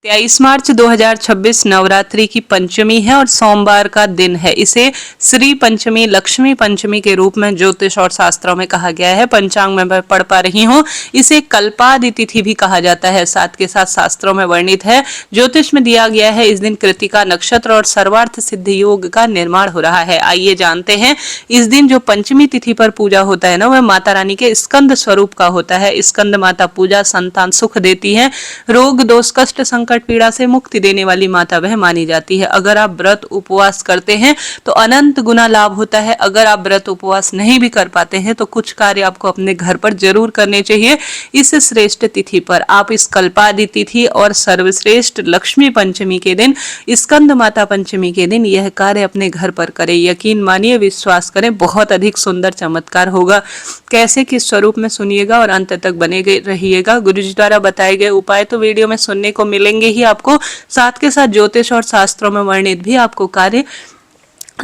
23 मार्च 2026 नवरात्रि की पंचमी है और सोमवार का दिन है। इसे श्री पंचमी, लक्ष्मी पंचमी के रूप में ज्योतिष और शास्त्रों में कहा गया है। पंचांग में मैं पढ़ पा रही हूँ, इसे कल्पादि तिथि भी कहा जाता है। साथ के साथ शास्त्रों में वर्णित है, ज्योतिष में दिया गया है, इस दिन कृतिका नक्षत्र और सर्वार्थ सिद्ध योग का निर्माण हो रहा है। आइए जानते हैं, इस दिन जो पंचमी तिथि पर पूजा होता है ना, वह माता रानी के स्कंद स्वरूप का होता है। स्कंद माता पूजा संतान सुख देती है, रोग दोष कष्ट संकट पीड़ा से मुक्ति देने वाली माता वह मानी जाती है। अगर आप व्रत उपवास करते हैं तो अनंत गुना लाभ होता है। अगर आप व्रत उपवास नहीं भी कर पाते हैं तो कुछ कार्य आपको अपने घर पर जरूर करने चाहिए। इस श्रेष्ठ तिथि पर आप इस कल्पादि तिथि और सर्वश्रेष्ठ लक्ष्मी पंचमी के दिन, स्कंद माता पंचमी के दिन यह कार्य अपने घर पर करें। यकीन मानिए, विश्वास करें, बहुत अधिक सुंदर चमत्कार होगा। कैसे, किस स्वरूप में, सुनिएगा और अंत तक बने रहिएगा। गुरुजी द्वारा बताए गए उपाय तो वीडियो में सुनने को मिलेंगे ही आपको, साथ के साथ ज्योतिष और शास्त्रों में वर्णित भी आपको कार्य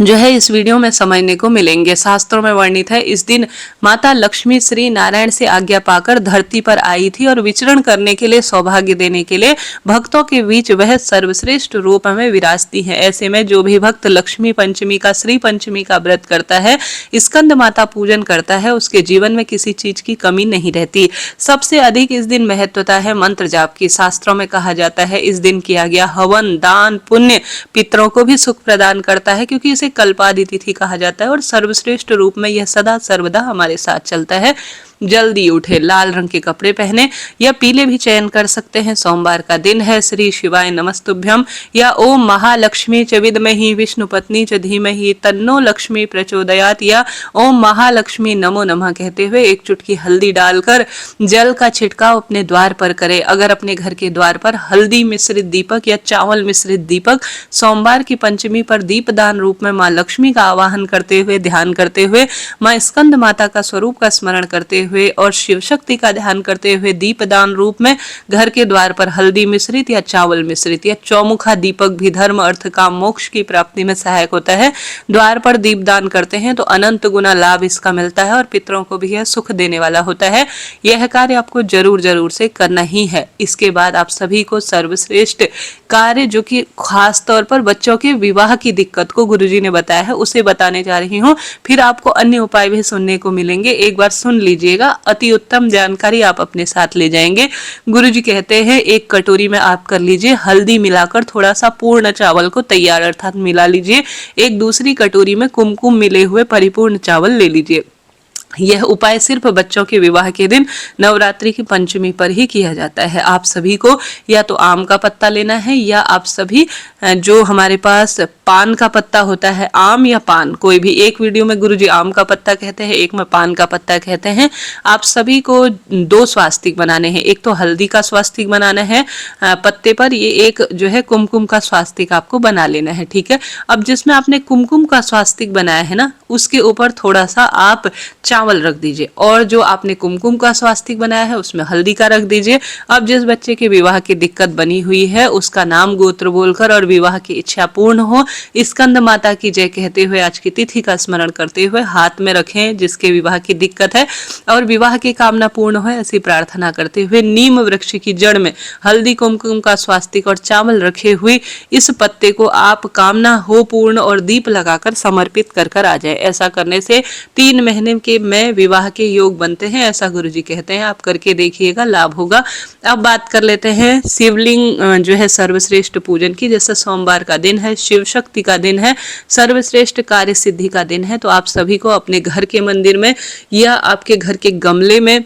जो है इस वीडियो में समझने को मिलेंगे। शास्त्रों में वर्णित है, इस दिन माता लक्ष्मी श्री नारायण से आज्ञा पाकर धरती पर आई थी और विचरण करने के लिए, सौभाग्य देने के लिए भक्तों के बीच वह सर्वश्रेष्ठ रूप में विराजती है। ऐसे में जो भी भक्त लक्ष्मी पंचमी का, श्री पंचमी का व्रत करता है, स्कंद माता पूजन करता है, उसके जीवन में किसी चीज की कमी नहीं रहती। सबसे अधिक इस दिन महत्वता है मंत्र जाप की। शास्त्रों में कहा जाता है, इस दिन किया गया हवन, दान, पुण्य पितरों को भी सुख प्रदान करता है, क्योंकि इसे कल्पादि तिथि कहा जाता है और सर्वश्रेष्ठ रूप में यह सदा सर्वदा हमारे साथ चलता है। जल्दी उठे, लाल रंग के कपड़े पहने या पीले भी चयन कर सकते हैं। सोमवार का दिन है। श्री शिवाय नमस्तुभ्यम या ओम महालक्ष्मी च विद्महि विष्णु पत्नी च धीमहि तन्नो लक्ष्मी प्रचोदयात या ओम महालक्ष्मी नमो नमः कहते हुए एक चुटकी हल्दी डालकर जल का छिड़काव अपने द्वार पर करें। अगर अपने घर के द्वार पर हल्दी मिश्रित दीपक या चावल मिश्रित दीपक सोमवार की पंचमी पर दीपदान रूप में माँ लक्ष्मी का आवाहन करते हुए, ध्यान करते हुए, माँ स्कंद माता का स्वरूप का स्मरण करते हुए और शिव शक्ति का ध्यान करते हुए दीपदान रूप में घर के द्वार पर हल्दी मिश्रित या चावल मिश्रित या चौमुखा दीपक भी धर्म अर्थ काम मोक्ष की प्राप्ति में सहायक होता है। द्वार पर दीपदान करते हैं तो अनंत गुना लाभ इसका मिलता है और पितरों को भी यह सुख देने वाला होता है। यह कार्य आपको जरूर जरूर से करना ही है। इसके बाद आप सभी को सर्वश्रेष्ठ कार्य, जो कि खास तौर पर बच्चों के विवाह की दिक्कत को गुरुजी ने बताया है, उसे बताने जा रही हूँ। फिर आपको अन्य उपाय भी सुनने को मिलेंगे, एक बार सुन लीजिएगा। अति उत्तम जानकारी आप अपने साथ ले जाएंगे। गुरुजी कहते हैं, एक कटोरी में आप कर लीजिए हल्दी मिलाकर थोड़ा सा पूर्ण चावल को तैयार अर्थात मिला लीजिए। एक दूसरी कटोरी में कुमकुम मिले हुए परिपूर्ण चावल ले लीजिए। यह उपाय सिर्फ बच्चों के विवाह के दिन नवरात्रि की पंचमी पर ही किया जाता है। आप सभी को या तो आम का पत्ता लेना है या आप सभी जो हमारे पास पान का पत्ता होता है, आम या पान, कोई भी। एक वीडियो में गुरुजी आम का पत्ता कहते हैं, एक में पान का पत्ता कहते हैं। आप सभी को दो स्वास्तिक बनाने हैं। एक तो हल्दी का स्वास्तिक बनाना है पत्ते पर, ये एक जो है कुमकुम का स्वास्तिक आपको बना लेना है, ठीक है। अब जिसमें आपने कुमकुम का स्वास्तिक बनाया है ना, उसके ऊपर थोड़ा सा आप चावल रख दीजिए और जो आपने कुमकुम का स्वास्तिक बनाया है उसमें हल्दी का रख दीजिए। अब जिस बच्चे के विवाह की दिक्कत बनी हुई है उसका नाम गोत्र बोलकर और विवाह की इच्छा पूर्ण हो, स्कंद माता की जय कहते हुए आज की तिथि का स्मरण करते हुए हाथ में रखें जिसके विवाह की दिक्कत है और विवाह की कामना पूर्ण हो, ऐसी प्रार्थना करते हुए नीम वृक्ष की जड़ में हल्दी कुमकुम का स्वास्तिक और चावल रखे हुए इस पत्ते को आप कामना हो पूर्ण और दीप लगाकर समर्पित कर आ जाए। ऐसा करने से 3 महीने के में विवाह के योग बनते हैं, ऐसा गुरुजी कहते हैं। आप करके देखिएगा, लाभ होगा। अब बात कर लेते हैं शिवलिंग जो है सर्वश्रेष्ठ पूजन की। जैसे सोमवार का दिन है, शिव शक्ति का दिन है, सर्वश्रेष्ठ कार्य सिद्धि का दिन है, तो आप सभी को अपने घर के मंदिर में या आपके घर के गमले में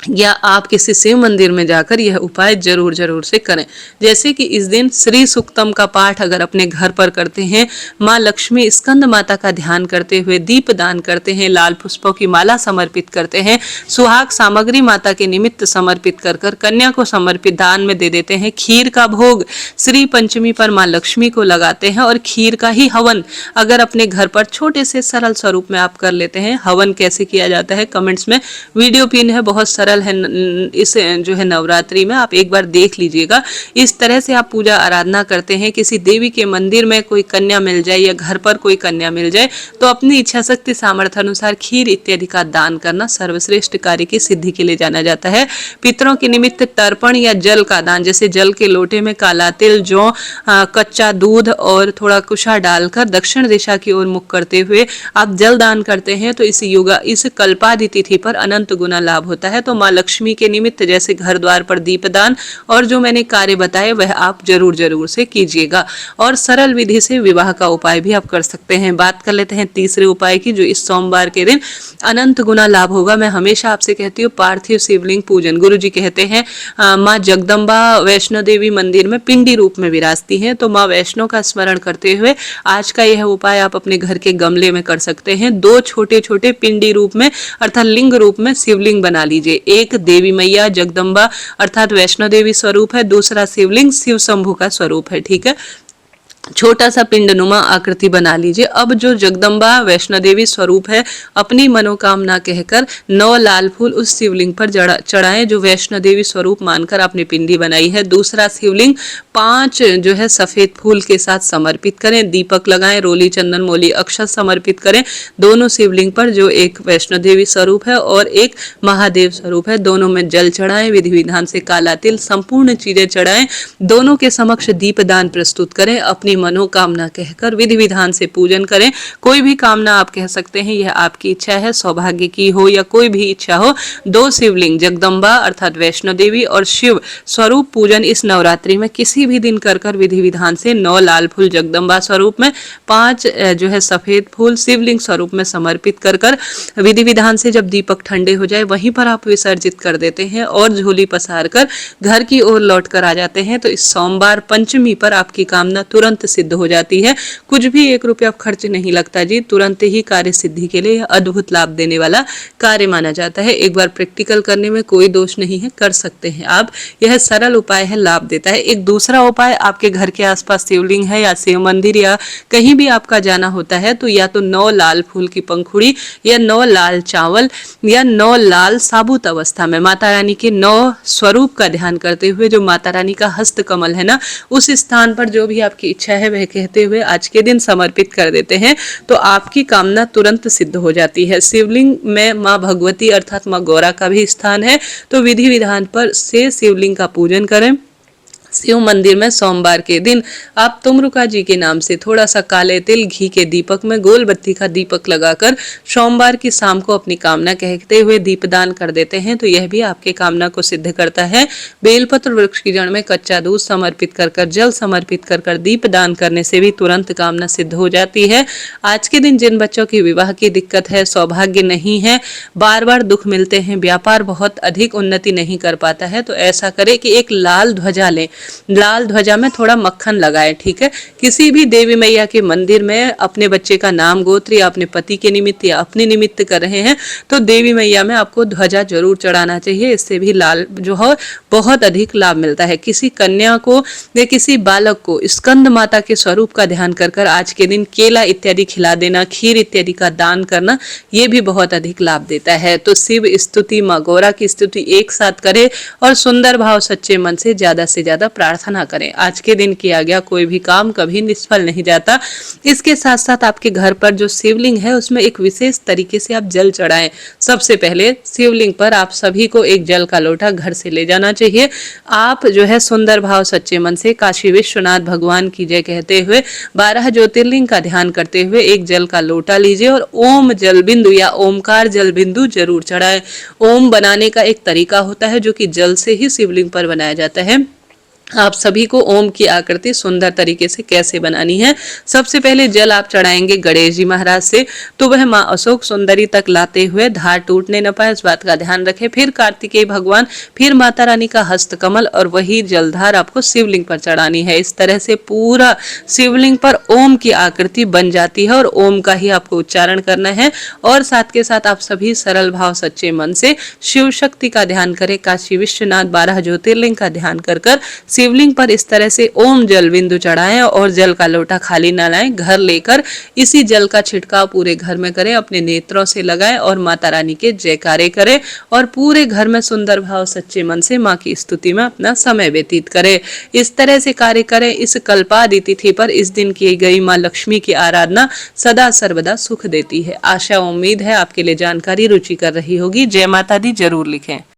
या आप किसी शिव मंदिर में जाकर यह उपाय जरूर जरूर से करें। जैसे कि इस दिन श्री सुक्तम का पाठ अगर अपने घर पर करते हैं, माँ लक्ष्मी स्कंद माता का ध्यान करते हुए दीप दान करते हैं, लाल पुष्पों की माला समर्पित करते हैं, सुहाग सामग्री माता के निमित्त समर्पित कर कन्या को समर्पित दान में दे देते हैं, खीर का भोग श्री पंचमी पर माँ लक्ष्मी को लगाते हैं और खीर का ही हवन अगर अपने घर पर छोटे से सरल स्वरूप में आप कर लेते हैं। हवन कैसे किया जाता है कमेंट्स में वीडियो पिन है, बहुत सरल सरल है। इस जो है नवरात्रि में आप एक बार देख लीजिएगा। इस तरह से आप पूजा आराधना करते हैं, किसी देवी के मंदिर में कोई कन्या मिल जाए या घर पर कोई कन्या मिल जाए तो अपनी इच्छा शक्ति सामर्थ्य अनुसार खीर इत्यादि का दान करना सर्वश्रेष्ठ कार्य की सिद्धि के लिए जाना जाता है। पितरों के निमित्त तर्पण या जल का दान, जैसे जल के लोटे में काला तिल, जौ, कच्चा दूध और थोड़ा कुशा डालकर दक्षिण दिशा की ओर मुख करते हुए आप जल दान करते हैं तो इस कल्पादि तिथि पर अनंत गुना लाभ होता है। तो माँ लक्ष्मी के निमित्त जैसे घर द्वार पर दीपदान और जो मैंने कार्य बताए वह आप जरूर से कीजिएगा। और सरल विधि से विवाह का उपाय भी आप कर सकते हैं। बात कर लेते हैं तीसरे उपाय की, जो इस सोमवार के दिन अनंत गुना लाभ होगा। मैं हमेशा आपसे कहती हूँ पार्थिव शिवलिंग पूजन। गुरु जी कहते हैं माँ जगदम्बा वैष्णो देवी मंदिर में पिंडी रूप में विराजती हैं, तो माँ वैष्णो का स्मरण करते हुए आज का यह उपाय आप अपने घर के गमले में कर सकते हैं। 2 छोटे छोटे पिंडी रूप में अर्थात लिंग रूप में शिवलिंग बना लीजिए। एक देवी मैया जगदम्बा अर्थात वैष्णो देवी स्वरूप है, दूसरा शिवलिंग शिव शंभू का स्वरूप है। ठीक है, छोटा सा पिंडनुमा आकृति बना लीजिए। अब जो जगदम्बा वैष्णो देवी स्वरूप है, अपनी मनोकामना कहकर 9 लाल फूल उस शिवलिंग पर चढ़ाएं जो वैष्णो देवी स्वरूप मानकर आपने पिंडी बनाई है। दूसरा शिवलिंग 5 जो है सफेद फूल के साथ समर्पित करें, दीपक लगाएं, रोली चंदन मोली अक्षत समर्पित करें दोनों शिवलिंग पर, जो एक वैष्णो देवी स्वरूप है और एक महादेव स्वरूप है। दोनों में जल चढ़ाएं, विधि विधान से काला तिल संपूर्ण चीजें चढ़ाएं, दोनों के समक्ष दीपदान प्रस्तुत करें, अपनी मनोकामना कहकर विधि विधान से पूजन करें। कोई भी कामना आप कह सकते हैं, यह आपकी इच्छा है, सौभाग्य की हो या कोई भी इच्छा हो। 2 शिवलिंग जगदम्बा अर्थात वैष्णो देवी और शिव स्वरूप पूजन इस नवरात्रि में किसी भी दिन कर विधि विधान से 9 लाल फूल जगदम्बा स्वरूप में, 5 जो है सफेद फूल शिवलिंग स्वरूप में समर्पित कर विधि विधान से जब दीपक ठंडे हो जाए वहीं पर आप विसर्जित कर देते हैं और झोली पसार कर घर की ओर लौट कर आ जाते हैं, तो इस सोमवार पंचमी पर आपकी कामना तुरंत सिद्ध हो जाती है। कुछ भी 1 रुपया खर्च नहीं लगता जी, तुरंत ही कार्य सिद्धि के लिए अद्भुत लाभ देने वाला कार्य माना जाता है। एक बार प्रैक्टिकल करने में कोई दोष नहीं है, कर सकते हैं आप। यह सरल उपाय है, लाभ देता है। एक दूसरा उपाय, आपके घर के आसपास शिवलिंग है या शिव मंदिर या कहीं भी आपका जाना होता है तो या तो 9 लाल फूल की पंखुड़ी या 9 लाल चावल या 9 लाल साबुत अवस्था में माता रानी के 9 स्वरूप का ध्यान करते हुए, जो माता रानी का हस्त कमल है ना, उस स्थान पर जो भी आपकी इच्छा है वह कहते हुए आज के दिन समर्पित कर देते हैं तो आपकी कामना तुरंत सिद्ध हो जाती है। शिवलिंग में माँ भगवती अर्थात माँ गौरा का भी स्थान है, तो विधि विधान पर से शिवलिंग का पूजन करें। शिव मंदिर में सोमवार के दिन आप तुमरुका जी के नाम से थोड़ा सा काले तिल घी के दीपक में गोल बत्ती का दीपक लगाकर सोमवार की शाम को अपनी कामना कहते हुए दीपदान कर देते हैं, तो यह भी आपके कामना को सिद्ध करता है। बेलपत्र वृक्ष की जड़ में कच्चा दूध समर्पित कर जल समर्पित कर दीपदान करने से भी तुरंत कामना सिद्ध हो जाती है। आज के दिन जिन बच्चों की विवाह की दिक्कत है, सौभाग्य नहीं है, बार बार दुख मिलते हैं, व्यापार बहुत अधिक उन्नति नहीं कर पाता है, तो ऐसा करे कि एक लाल ध्वजा लें, लाल ध्वजा में थोड़ा मक्खन लगाए। ठीक है, किसी भी देवी मैया के मंदिर में अपने बच्चे का नाम गोत्र या अपने पति के निमित्त या अपने निमित्त कर रहे हैं तो देवी मैया में आपको ध्वजा जरूर चढ़ाना चाहिए। इससे भी लाल जो है बहुत अधिक लाभ मिलता है। किसी कन्या को या किसी बालक को स्कंद माता के स्वरूप का ध्यान कर आज के दिन केला इत्यादि खिला देना, खीर इत्यादि का दान करना, ये भी बहुत अधिक लाभ देता है। तो शिव स्तुति, माँ गौरा की स्तुति एक साथ करें और सुंदर भाव सच्चे मन से ज्यादा प्रार्थना करें। आज के दिन किया गया कोई भी काम कभी निष्फल नहीं जाता। इसके साथ साथ आपके घर पर जो शिवलिंग है उसमें एक विशेष तरीके से आप जल चढ़ाएं। सबसे पहले शिवलिंग पर आप सभी को एक जल का लोटा घर से ले जाना चाहिए। आप जो है सुंदर भाव सच्चे मन से काशी विश्वनाथ भगवान की जय कहते हुए 12 ज्योतिर्लिंग का ध्यान करते हुए एक जल का लोटा लीजिए और ओम जल बिंदु या ओमकार जल बिंदु जरूर चढ़ाएं। ओम बनाने का एक तरीका होता है जो कि जल से ही शिवलिंग पर बनाया जाता है। आप सभी को ओम की आकृति सुंदर तरीके से कैसे बनानी है। सबसे पहले जल आप चढ़ाएंगे गणेश जी महाराज से, तो वह माँ अशोक सुंदरी तक लाते हुए धार टूटने न पाए, इस बात का ध्यान रखें। फिर कार्तिकेय भगवान, फिर माता रानी का हस्त कमल और वही जलधार आपको शिवलिंग पर चढ़ानी है। इस तरह से पूरा शिवलिंग पर ओम की आकृति बन जाती है और ओम का ही आपको उच्चारण करना है। और साथ के साथ आप सभी सरल भाव सच्चे मन से शिव शक्ति का ध्यान करें, काशी विश्वनाथ 12 ज्योतिर्लिंग का ध्यान कर शिवलिंग पर इस तरह से ओम जल बिंदु चढ़ाएं और जल का लोटा खाली न लाएं, घर लेकर इसी जल का छिड़काव पूरे घर में करें, अपने नेत्रों से लगाएं और माता रानी के जयकारे करें और पूरे घर में सुंदर भाव सच्चे मन से माँ की स्तुति में अपना समय व्यतीत करें। इस तरह से कार्य करें। इस कल्पादि तिथि पर इस दिन की गई माँ लक्ष्मी की आराधना सदा सर्वदा सुख देती है। आशा उम्मीद है आपके लिए जानकारी रुचि कर रही होगी। जय माता दी जरूर लिखें।